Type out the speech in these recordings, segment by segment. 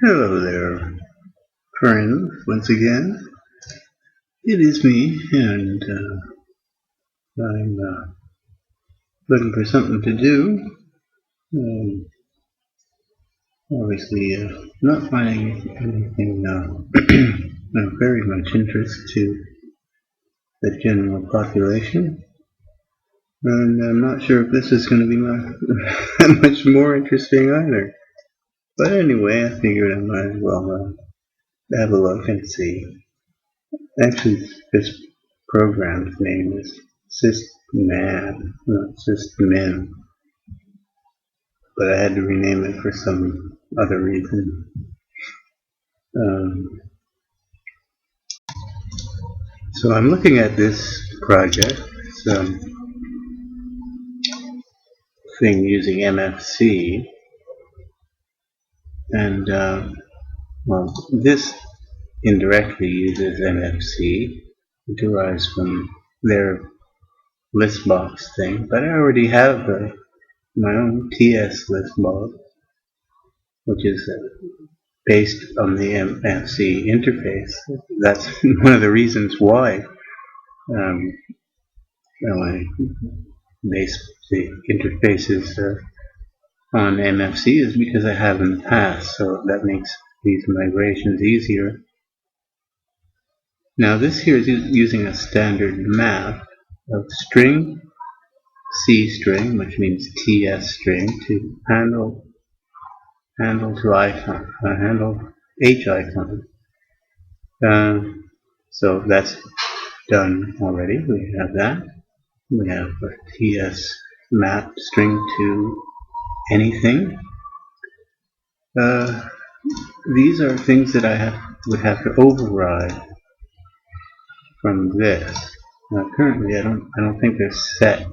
Hello there, friends. Once again, it is me, and I'm looking for something to do. Obviously, not finding anything of very much interest to the general population, and I'm not sure if this is going to be much more interesting either. But anyway, I figured I might as well have a look and see. Actually, this program's name is SYSTMAN, not SYSTMAN, but I had to rename it for some other reason. So I'm looking at this project, some thing using MFC, and well, this indirectly uses MFC. It derives from their list box thing, but I already have my own TS list box, which is based on the MFC interface. That's one of the reasons why I base the interfaces on MFC is because I have in the past, so that makes these migrations easier. Now this here is using a standard map of string C string, which means TS string, to handle to icon, handle H icon. So that's done already. We have that. We have a TS map string to anything. These are things that I would have to override from this. Now, currently, I don't think they're set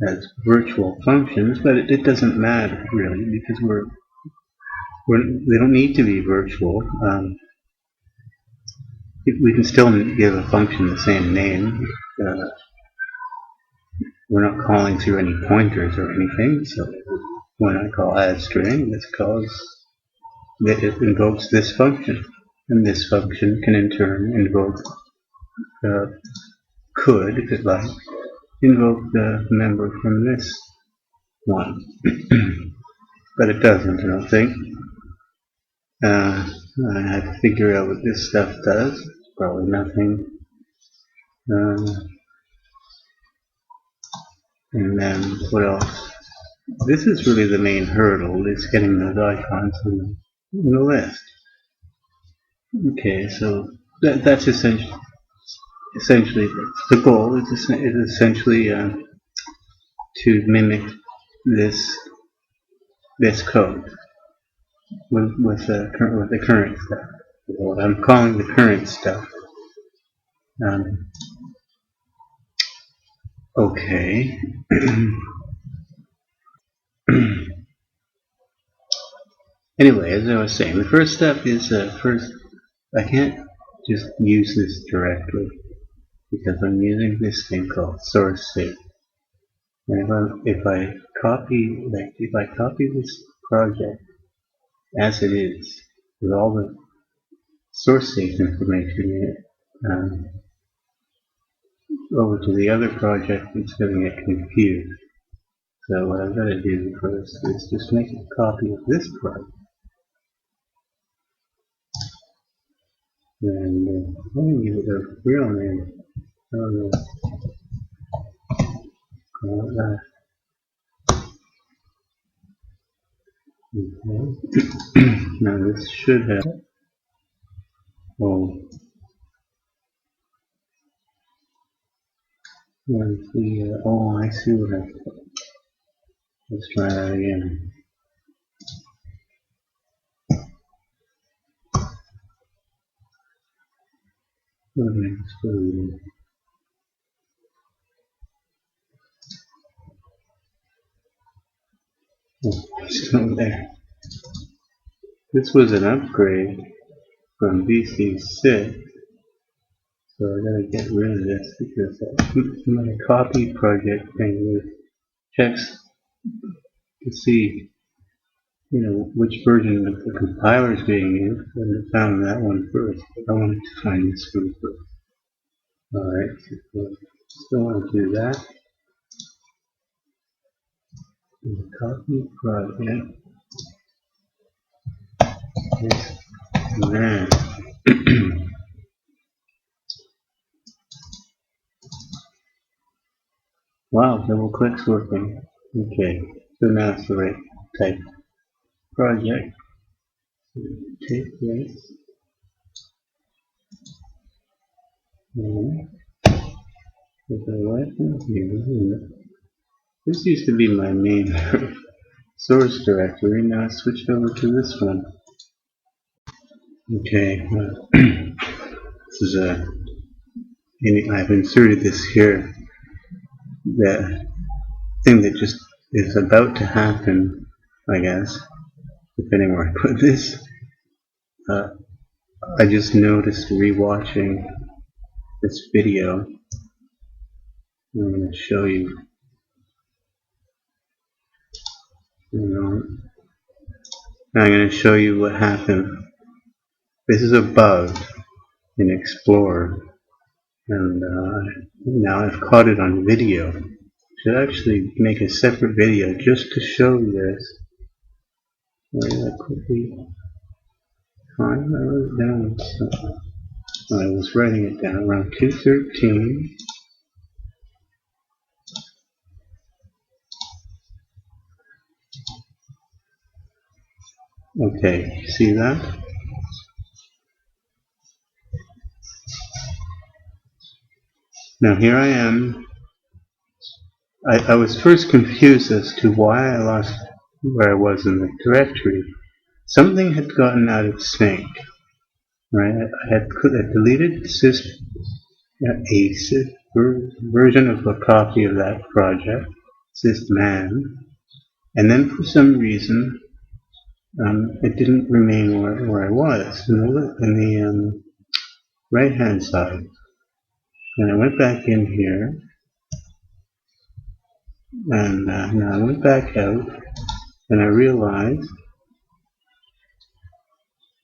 as virtual functions, but it doesn't matter really because they don't need to be virtual. We can still give a function the same name. We're not calling through any pointers or anything, so when I call add string, it invokes this function, and this function can in turn invoke could, if it likes, invoke the member from this one, but it doesn't, I don't think. I had to figure out what this stuff does. It's probably nothing. And then what else? This is really the main hurdle, is getting those icons in the list. Okay, so that's essentially the goal is essentially to mimic this code with the current stuff. What I'm calling the current stuff. Okay. Anyway, as I was saying, the first step is I can't just use this directly because I'm using this thing called source safe. And if I copy this project as it is with all the source safe information in it over to the other project, it's going to get confused. So what I've got to do first is just make a copy of this project. And let me give it a real name. Okay. Now this should have. Oh. Let's see. Oh, I see what I. Let's try that again. Oh, still there. This was an upgrade from VC6, so I gotta get rid of this because my copy project thing checks to see which version of the compiler is being used, and I found that one first. But I wanted to find this one first. Alright, so still want to do that. And copy project. Yes. And then wow, double click's working. Okay, so now it's the right type. Project. Take this. And with the license here. This used to be my main source directory. Now I switched over to this one. Okay, this is I've inserted this here. The thing that just is about to happen, I guess, depending where I put this. I just noticed rewatching this video. I'm going to show you. I'm going to show you what happened. This is a bug in Explorer, and now I've caught it on video. Should actually make a separate video just to show this. Where did I quickly find? I wrote it down. So I was writing it down around 2:13. Okay, see that? Now here I am. I was first confused as to why I lost where I was in the directory. Something had gotten out of sync, right? I had deleted a version of a copy of that project, SYSTMAN, and then for some reason it didn't remain where I was in the right hand side. And I went back in here, and now I went back out, and I realized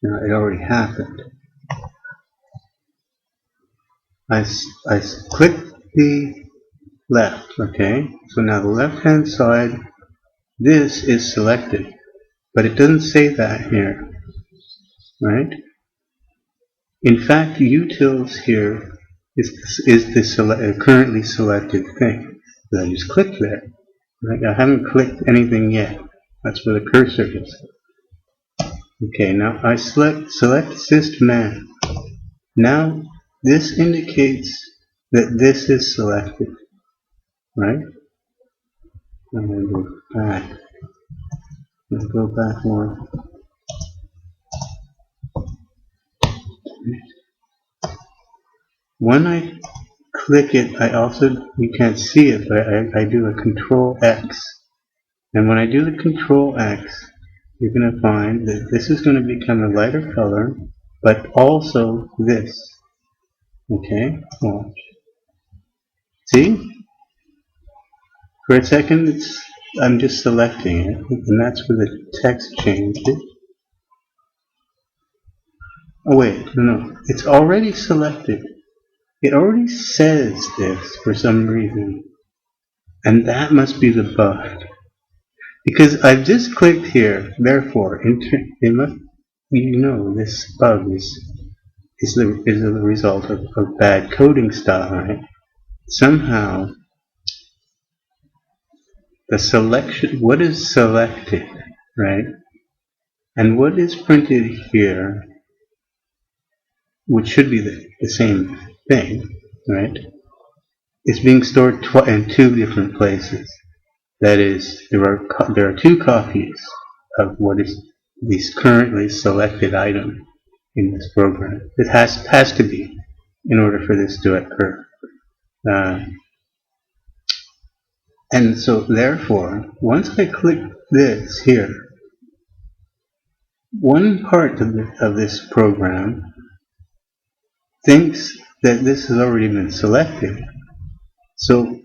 it already happened. I clicked the left, okay? So now the left hand side, this is selected, but it doesn't say that here, right? In fact, utils here is the currently selected thing. So I just clicked there. Right? I haven't clicked anything yet. That's where the cursor is. Okay, now I select SYSTMAN. Now this indicates that this is selected. Right? I'm going to go back. Let's go back more. When I click it, you can't see it, but I do a CTRL-X. And when I do the CTRL-X, you're going to find that this is going to become a lighter color, but also this. Okay? Watch. See? For a second, I'm just selecting it, and that's where the text changes. Oh wait, no, it's already selected. It already says this for some reason, and that must be the bug. Because I've just clicked here, therefore, this bug is the result of bad coding style, right? Somehow, the selection, what is selected, right? And what is printed here, which should be the same thing, right? It's being stored in two different places. That is, there are two copies of what is this currently selected item in this program. It has to be in order for this to occur. And so, therefore, once I click this here, one part of this program thinks that this has already been selected, so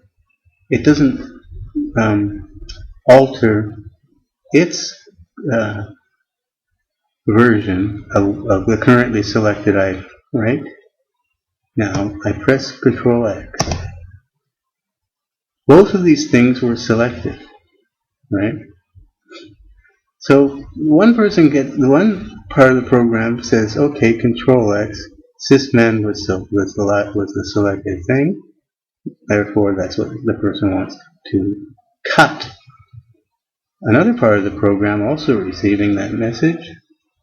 it doesn't alter its version of the currently selected item, right? Now I press CTRL-X. Both of these things were selected, right? So one part of the program says, okay, Control-X, SYSTMAN was the selected thing, therefore that's what the person wants to cut. Another part of the program, also receiving that message,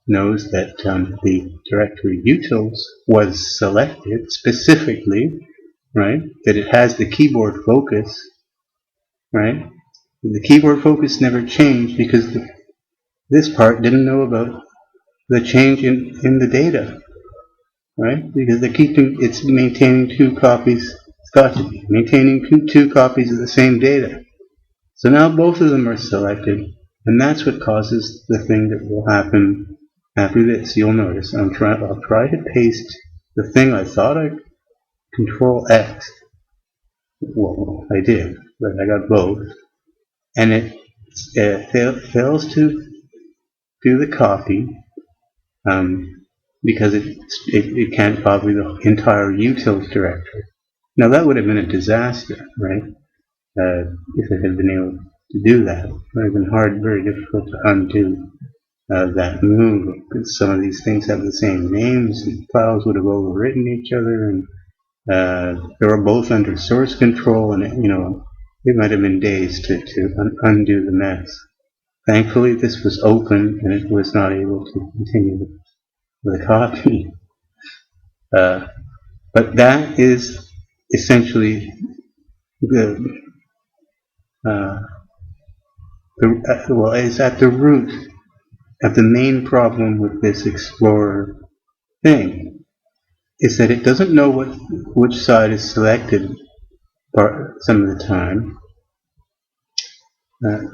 knows that the directory utils was selected specifically, right? That it has the keyboard focus, right? The keyboard focus never changed because this part didn't know about the change in the data, right? Because it's maintaining two copies. It's got to be maintaining two copies of the same data. So now both of them are selected, and that's what causes the thing that will happen after this. You'll notice I'll try to paste the thing I thought I Control-X. Well, I did, but I got both, and it fails to do the copy because it can't copy the entire utils directory. Now that would have been a disaster, right? If it had been able to do that. It would have been very difficult to undo that move, because some of these things have the same names, and files would have overwritten each other, and they were both under source control, and it might have been days to undo the mess. Thankfully, this was open, and it was not able to continue the copy. But that is essentially is at the root of the main problem with this Explorer thing, is that it doesn't know which side is selected some of the time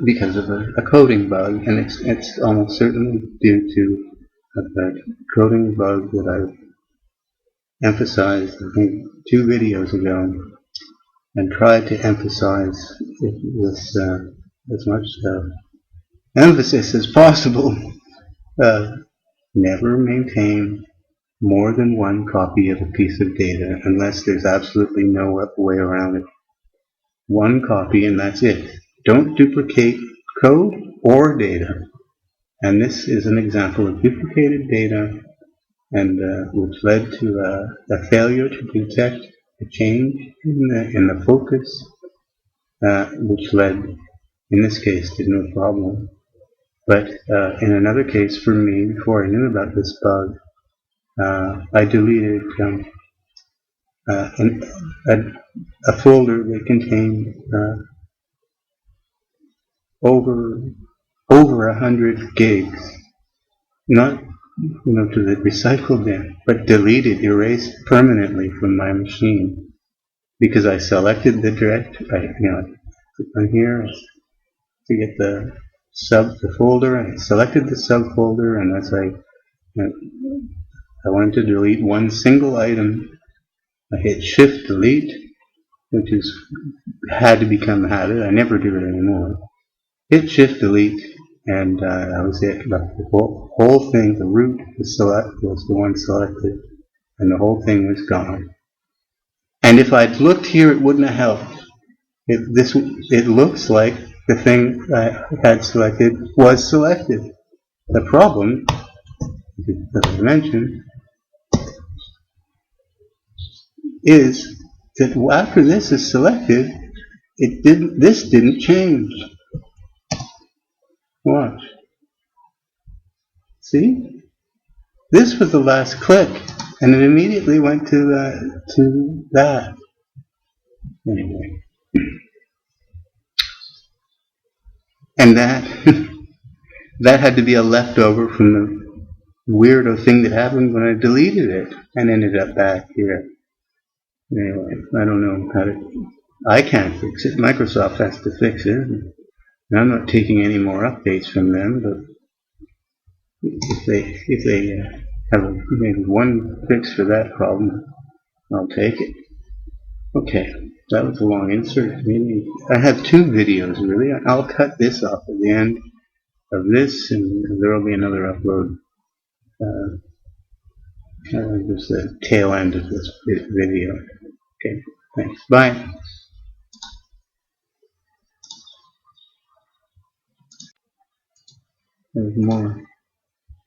because of a coding bug, and it's almost certainly due to a coding bug that I emphasized, I think, 2 videos ago, and tried to emphasize it with as much emphasis as possible. Never maintain more than one copy of a piece of data unless there's absolutely no way around it. One copy, and that's it. Don't duplicate code or data. And this is an example of duplicated data, and which led to a failure to detect a change in the focus, which led, in this case, to no problem. But in another case for me, before I knew about this bug, I deleted a folder that contained over 100 gigs, not to the recycle bin, but deleted, erased permanently from my machine, because I selected the direct. Click on here to get the folder, and I selected the subfolder, and as I wanted to delete one single item, I hit Shift Delete, which had to become a habit. I never do it anymore. Hit Shift Delete, and that was it. The whole thing, the root was the one selected, and the whole thing was gone. And if I'd looked here, it wouldn't have helped. It looks like the thing I had selected was selected. The problem, as I mentioned, is that after this is selected, this didn't change. Watch. See? This was the last click, and it immediately went to that. Anyway. And that that had to be a leftover from the weirdo thing that happened when I deleted it and ended up back here. Anyway, I don't know how to. I can't fix it. Microsoft has to fix it. And I'm not taking any more updates from them, but if they have maybe one fix for that problem, I'll take it. Okay, that was a long insert. Maybe I have 2 videos really. I'll cut this off at the end of this, and there will be another upload. Just the tail end of this video. Okay, thanks. Bye. There's more.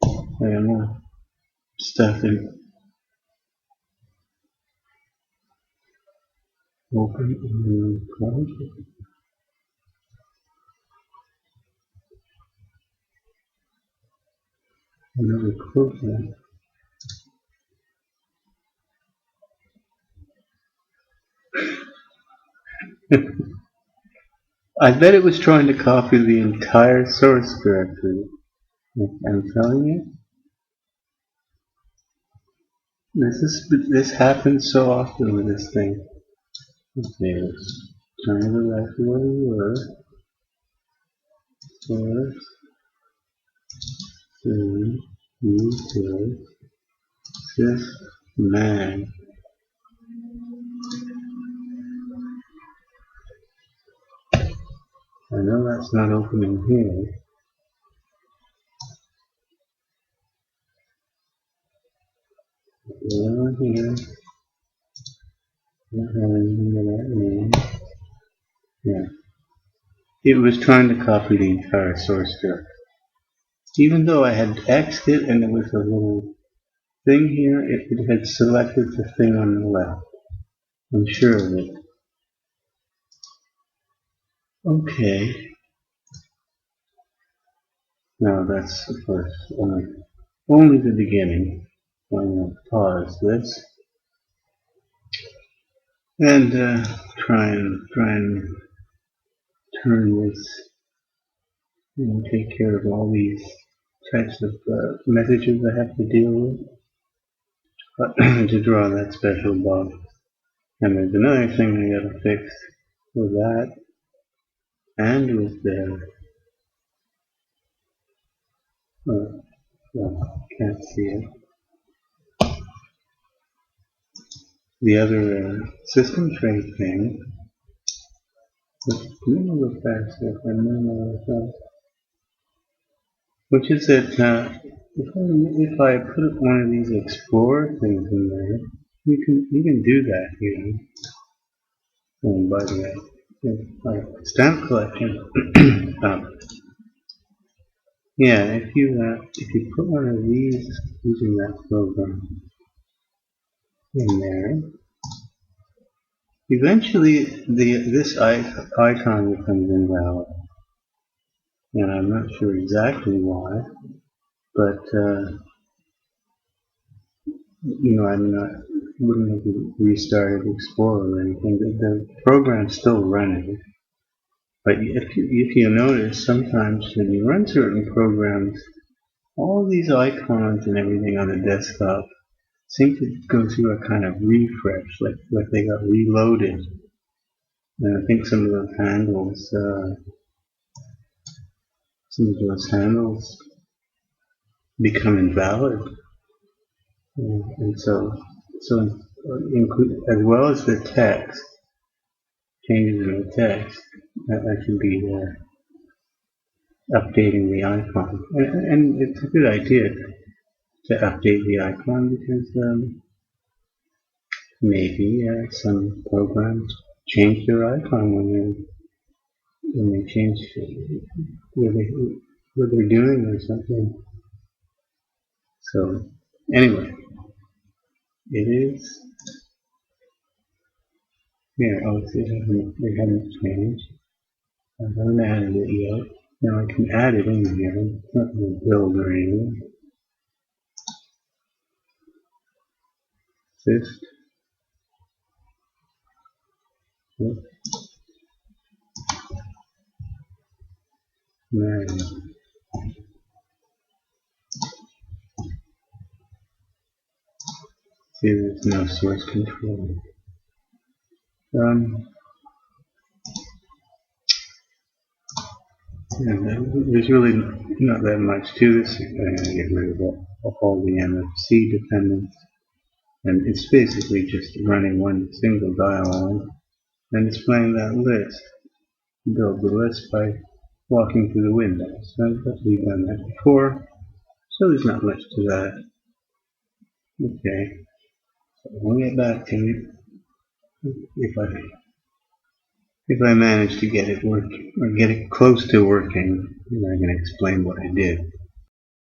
I got more stuff in. Open and close. Another close that. I bet it was trying to copy the entire source directory. I'm telling you, this happens so often with this thing. Okay, let's turn to the left where we were. Source, SYSTMAN. I know that's not opening here. Over here. Not having that name. Yeah. It was trying to copy the entire source directory. Even though I had X'd it and there was a little thing here, it had selected the thing on the left. I'm sure of it. Okay. Now that's of course only the beginning. I'm going to pause this and try and turn this and take care of all these types of messages I have to deal with to draw that special box. And there's another thing I gotta fix with that and with the well, can't see it. The other system tray thing. Let me go faster if I know which is that if I put one of these Explorer things in there, you can do that here. Oh, by the way, stamp collection. Yeah, if you put one of these using that program in there, eventually this icon becomes invalid, and I'm not sure exactly why, but you know, wouldn't have restarted Explorer or anything. The program's still running. But if you notice, sometimes when you run certain programs, all these icons and everything on the desktop seem to go through a kind of refresh, like they got reloaded. And I think some of those handles become invalid. And so include, as well as the text, changes in the text, that should be updating the icon. And it's a good idea to update the icon because maybe some programs change their icon when they change what they're doing or something. So anyway, it is here. Oh, they haven't changed. I haven't added it yet. Now I can add it in here. It's not going to build or anything. Man. See, there's no source control. Yeah, there's really not that much to this. I'm going to get rid of all the MFC dependents. And it's basically just running one single dialog and displaying that list. Build the list by walking through the windows. So I've definitely done that before, so there's not much to that. Okay, so we'll get back to it. If I manage to get it working, or get it close to working, then I can explain what I did.